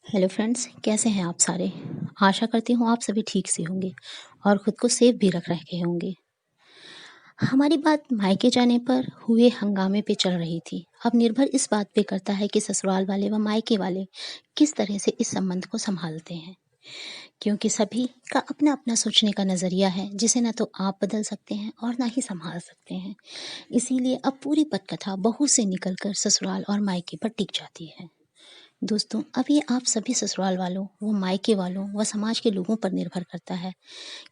Hello friends, कैसे हैं आप सारे। आशा करती हूँ आप सभी ठीक से होंगे और ख़ुद को सेफ भी रख रखे होंगे। हमारी बात मायके जाने पर हुए हंगामे पे चल रही थी। अब निर्भर इस बात पे करता है कि ससुराल वाले व मायके वाले किस तरह से इस संबंध को संभालते हैं, क्योंकि सभी का अपना अपना सोचने का नज़रिया है जिसे ना तो आप बदल सकते हैं और ना ही संभाल सकते हैं। इसीलिए अब पूरी पटकथा बहू से निकलकर ससुराल और मायके पर टिक जाती है। दोस्तों, अब ये आप सभी ससुराल वालों व मायके वालों व समाज के लोगों पर निर्भर करता है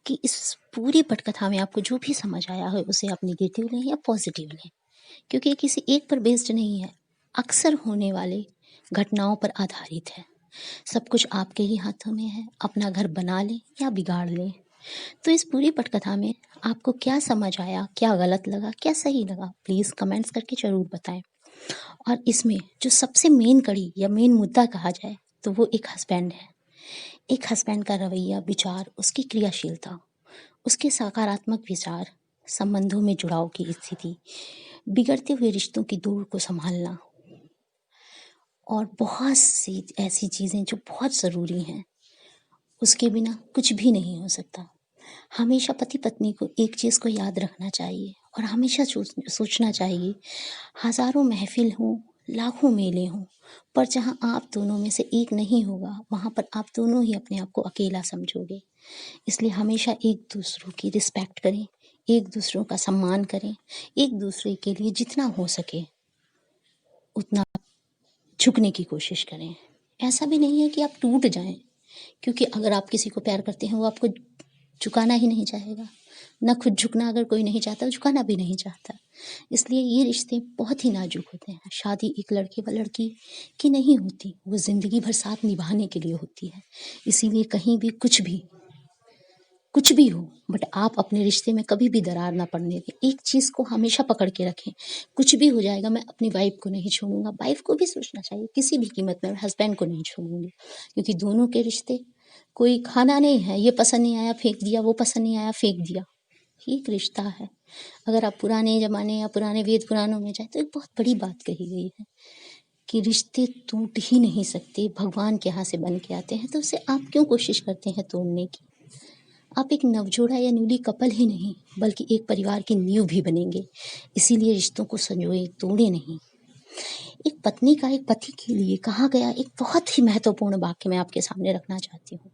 कि इस पूरी पटकथा में आपको जो भी समझ आया है उसे आप नेगेटिव लें या पॉजिटिव लें, क्योंकि ये किसी एक पर बेस्ड नहीं है, अक्सर होने वाले घटनाओं पर आधारित है। सब कुछ आपके ही हाथों में है, अपना घर बना लें या बिगाड़ लें। तो इस पूरी पटकथा में आपको क्या समझ आया, क्या गलत लगा, क्या सही लगा, प्लीज़ कमेंट्स करके ज़रूर बताएं। और इसमें जो सबसे मेन कड़ी या मेन मुद्दा कहा जाए तो वो एक हस्बैंड है। एक हस्बैंड का रवैया, विचार, उसकी क्रियाशीलता, उसके सकारात्मक विचार, संबंधों में जुड़ाव की स्थिति, बिगड़ते हुए रिश्तों की दूर को संभालना और बहुत सी ऐसी चीज़ें जो बहुत ज़रूरी हैं, उसके बिना कुछ भी नहीं हो सकता। हमेशा पति पत्नी को एक चीज़ को याद रखना चाहिए और हमेशा सोचना चाहिए, हज़ारों महफ़िल हों, लाखों मेले हों, पर जहाँ आप दोनों में से एक नहीं होगा, वहाँ पर आप दोनों ही अपने आप को अकेला समझोगे। इसलिए हमेशा एक दूसरों की रिस्पेक्ट करें, एक दूसरों का सम्मान करें, एक दूसरे के लिए जितना हो सके उतना झुकने की कोशिश करें। ऐसा भी नहीं है कि आप टूट जाएं, क्योंकि अगर आप किसी को प्यार करते हैं वो आपको झुकाना ही नहीं चाहेगा। ना खुद झुकना अगर कोई नहीं चाहता, झुकाना भी नहीं चाहता। इसलिए ये रिश्ते बहुत ही नाजुक होते हैं। शादी एक लड़के व लड़की की नहीं होती, वो ज़िंदगी भर साथ निभाने के लिए होती है। इसीलिए कहीं भी कुछ भी हो, बट आप अपने रिश्ते में कभी भी दरार ना पड़ने दें। एक चीज़ को हमेशा पकड़ के रखें, कुछ भी हो जाएगा मैं अपनी वाइफ को नहीं छोड़ूंगा। वाइफ को भी सोचना चाहिए किसी भी कीमत में हस्बैंड को नहीं छोड़ूंगी, क्योंकि दोनों के रिश्ते कोई खाना नहीं है, ये पसंद नहीं आया फेंक दिया, वो पसंद नहीं आया फेंक दिया। ये एक रिश्ता है। अगर आप पुराने ज़माने या पुराने वेद पुराणों में जाए तो एक बहुत बड़ी बात कही गई है कि रिश्ते टूट ही नहीं सकते, भगवान के यहाँ से बन के आते हैं, तो उसे आप क्यों कोशिश करते हैं तोड़ने की। आप एक नवजोड़ा या न्यूली कपल ही नहीं, बल्कि एक परिवार की नींव भी बनेंगे। इसीलिए रिश्तों को संजोए, तोड़े नहीं। एक पत्नी का एक पति के लिए कहा गया एक बहुत ही महत्वपूर्ण वाक्य मैं आपके सामने रखना चाहती हूँ।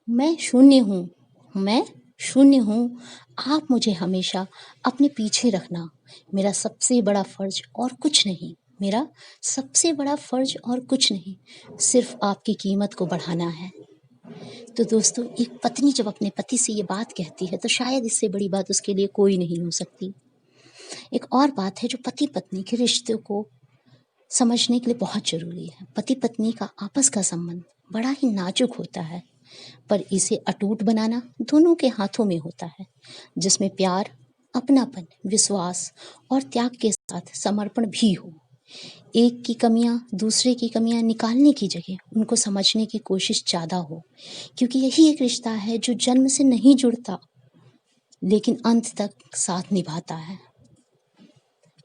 मैं शून्य हूँ, मैं शून्य हूँ, आप मुझे हमेशा अपने पीछे रखना। मेरा सबसे बड़ा फर्ज और कुछ नहीं, मेरा सबसे बड़ा फर्ज और कुछ नहीं, सिर्फ आपकी कीमत को बढ़ाना है। तो दोस्तों, एक पत्नी जब अपने पति से ये बात कहती है तो शायद इससे बड़ी बात उसके लिए कोई नहीं हो सकती। एक और बात है जो पति पत्नी के रिश्ते को समझने के लिए बहुत ज़रूरी है। पति पत्नी का आपस का संबंध बड़ा ही नाजुक होता है, पर इसे अटूट बनाना दोनों के हाथों में होता है, जिसमें प्यार, अपनापन, विश्वास और त्याग के साथ समर्पण भी हो। एक की कमियां दूसरे की कमियां निकालने की जगह उनको समझने की कोशिश ज़्यादा हो, क्योंकि यही एक रिश्ता है जो जन्म से नहीं जुड़ता लेकिन अंत तक साथ निभाता है।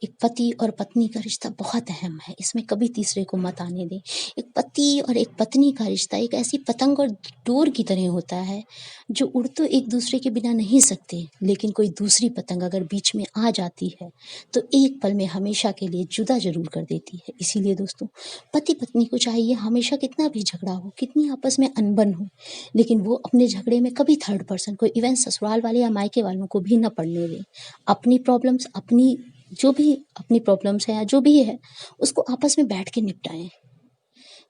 एक पति और पत्नी का रिश्ता बहुत अहम है, इसमें कभी तीसरे को मत आने दें। एक पति और एक पत्नी का रिश्ता एक ऐसी पतंग और डोर की तरह होता है जो उड़ तो एक दूसरे के बिना नहीं सकते, लेकिन कोई दूसरी पतंग अगर बीच में आ जाती है तो एक पल में हमेशा के लिए जुदा जरूर कर देती है। इसीलिए दोस्तों, पति पत्नी को चाहिए हमेशा कितना भी झगड़ा हो, कितनी आपस में अनबन हो, लेकिन वो अपने झगड़े में कभी थर्ड पर्सन को, इवन ससुराल वाले या मायके वालों को भी न पड़ने दें। अपनी प्रॉब्लम्स, अपनी जो भी अपनी प्रॉब्लम्स है या जो भी है, उसको आपस में बैठ के निपटाएं।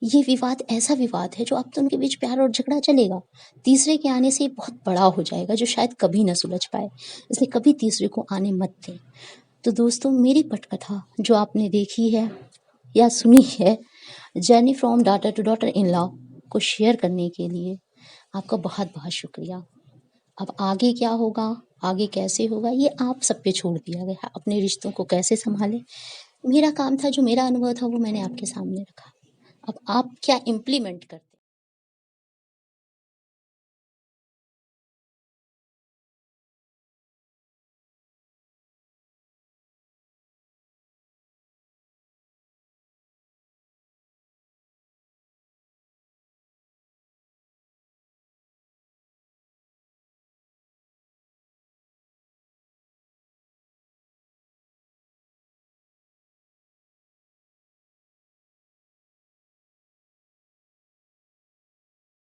ये विवाद ऐसा विवाद है जो अब तो उनके बीच प्यार और झगड़ा चलेगा, तीसरे के आने से ये बहुत बड़ा हो जाएगा जो शायद कभी ना सुलझ पाए। इसलिए कभी तीसरे को आने मत दें। तो दोस्तों, मेरी पटकथा जो आपने देखी है या सुनी है, journey from daughter to daughter in law, को शेयर करने के लिए आपका बहुत बहुत शुक्रिया। अब आगे क्या होगा, आगे कैसे होगा, ये आप सब पे छोड़ दिया गया है। अपने रिश्तों को कैसे संभालें, मेरा काम था, जो मेरा अनुभव था वो मैंने आपके सामने रखा। अब आप क्या इम्प्लीमेंट करते हैं।